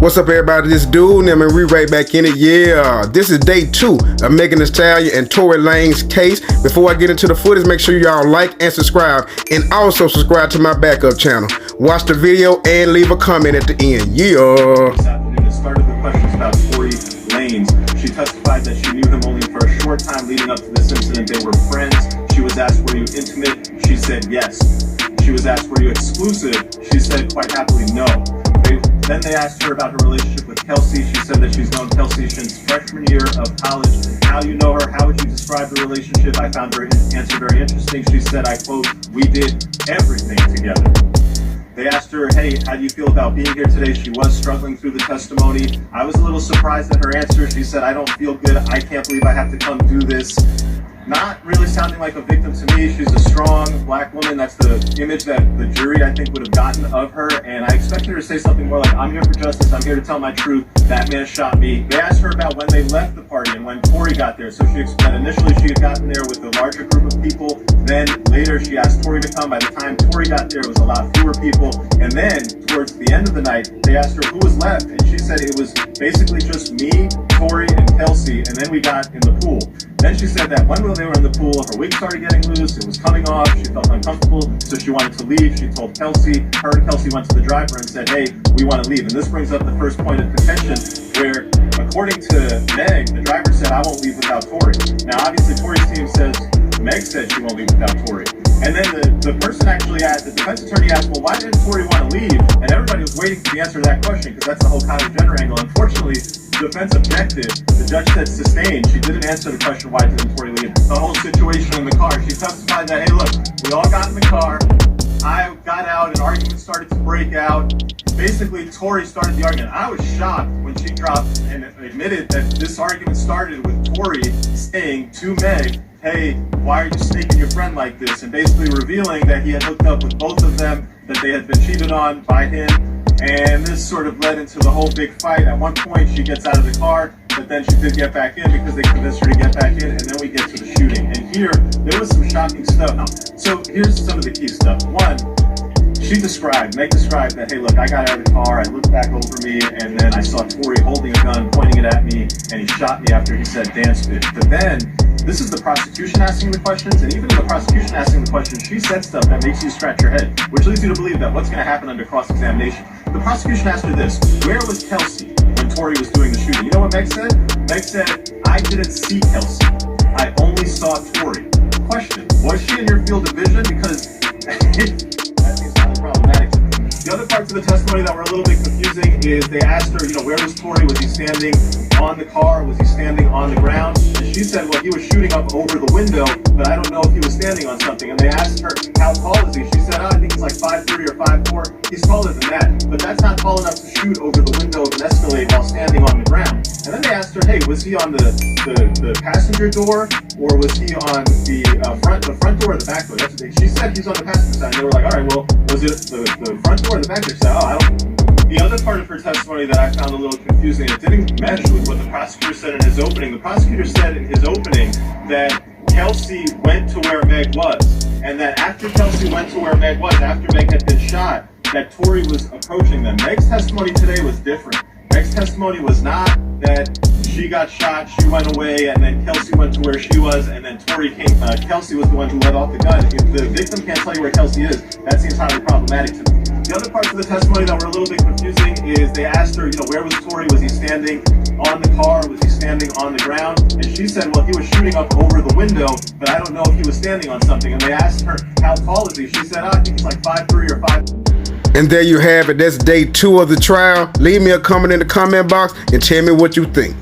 What's up, everybody? This dude, and we right back in it. Yeah, this is day 2 of Megan Thee Stallion and Tory Lanez case. Before I get into the footage, make sure y'all like and subscribe, and also subscribe to my backup channel. Watch the video and leave a comment at the end. Yeah. This afternoon, it started with questions about Tory Lanez. She testified that she knew him only for a short time leading up to this incident. They were friends. She was asked, were you intimate? She said yes. She was asked, were you exclusive? She said quite happily no. Then they asked her about her relationship with Kelsey. She said that she's known Kelsey since freshman year of college. How you know her? How would you describe the relationship? I found her answer very interesting. She said, I quote, we did everything together. They asked her, hey, how do you feel about being here today? She was struggling through the testimony. I was a little surprised at her answer. She said, I don't feel good. I can't believe I have to come do this. Not really sounding like a victim to me. She's a strong black woman. That's the image that the jury, I think, would have gotten of her. And I expected her to say something more like, I'm here for justice. I'm here to tell my truth. That man shot me. They asked her about when they left the party and when Tory got there. So she explained initially she had gotten there with a larger group of people. Then later she asked Tory to come. By the time Tory got there, it was a lot fewer people. And then towards the end of the night, they asked her who was left. And she said it was basically just me, Tory, and Kelsey. And then we got in the pool. Then she said that when they were in the pool, her wig started getting loose, it was coming off, she felt uncomfortable, so she wanted to leave. She told Kelsey, her and Kelsey went to the driver and said, hey, we want to leave. And this brings up the first point of contention, where according to Meg, the driver said, I won't leave without Tory. Now obviously Tory's team says, Meg said she won't leave without Tory. And then the person actually asked, the defense attorney asked, well, why didn't Tory want to leave? And everybody was waiting for the answer to that question, because that's the whole Kylie Jenner angle. Unfortunately, the defense objected. The judge said sustained. She didn't answer the question, why didn't Tory leave? The whole situation in the car. She testified that, hey, look, we all got in the car. I got out, an argument started to break out. Basically, Tory started the argument. I was shocked when she dropped and admitted that this argument started with Tory saying to Meg, hey, why are you snaking your friend like this? And basically revealing that he had hooked up with both of them, that they had been cheated on by him. And this sort of led into the whole big fight. At one point, she gets out of the car, but then she did get back in because they convinced her to get back in, and then we get to the shooting. And here, there was some shocking stuff. So here's some of the key stuff. One, Meg described that, hey, look, I got out of the car, I looked back over me, and then I saw Tory holding a gun, pointing it at me, and he shot me after he said dance bitch. But then, this is the prosecution asking the questions, and even in the prosecution asking the questions, she said stuff that makes you scratch your head, which leads you to believe that what's going to happen under cross-examination. The prosecution asked her this, where was Kelsey when Tory was doing the shooting? You know what Meg said? Meg said, I didn't see Kelsey. I only saw Tory. Question, was she in your field of vision? Because that seems highly problematic. The other parts of the testimony that were a little bit confusing is they asked her, where was Tory? Was he standing on the car? Was he standing on the ground? And she said, well, he was shooting up over the window, but I don't know if he was standing on something. And they asked her, how tall is he? She said, I think he's like 5'3" or 5'4". He's taller than that, but that's not tall enough to shoot over the window of an Escalade while standing on the ground. And then they asked her, hey, was he on the passenger door, or was he on the front door or the back door? She said he's on the passenger side. And they were like, all right, well, was it the front door or the back door? She said, oh, I don't. The other part of her testimony that I found a little confusing, it didn't mesh with what the prosecutor said in his opening. The prosecutor said in his opening that Kelsey went to where Meg was, and that after Kelsey went to where Meg was, after Meg had been shot, that Tory was approaching them. Meg's testimony today was different. Meg's testimony was not that she got shot, she went away, and then Kelsey went to where she was, and then Tory came. Kelsey was the one who let off the gun. If the victim can't tell you where Kelsey is, that seems highly problematic to me. The other parts of the testimony that were a little bit confusing is they asked her, where was Tory? Was he standing on the car? Was he standing on the ground? And she said, well, he was shooting up over the window, but I don't know if he was standing on something. And they asked her, how tall is he? She said, I think he's like 5'3" or 5'. And there you have it. That's day 2 of the trial. Leave me a comment in the comment box and tell me what you think.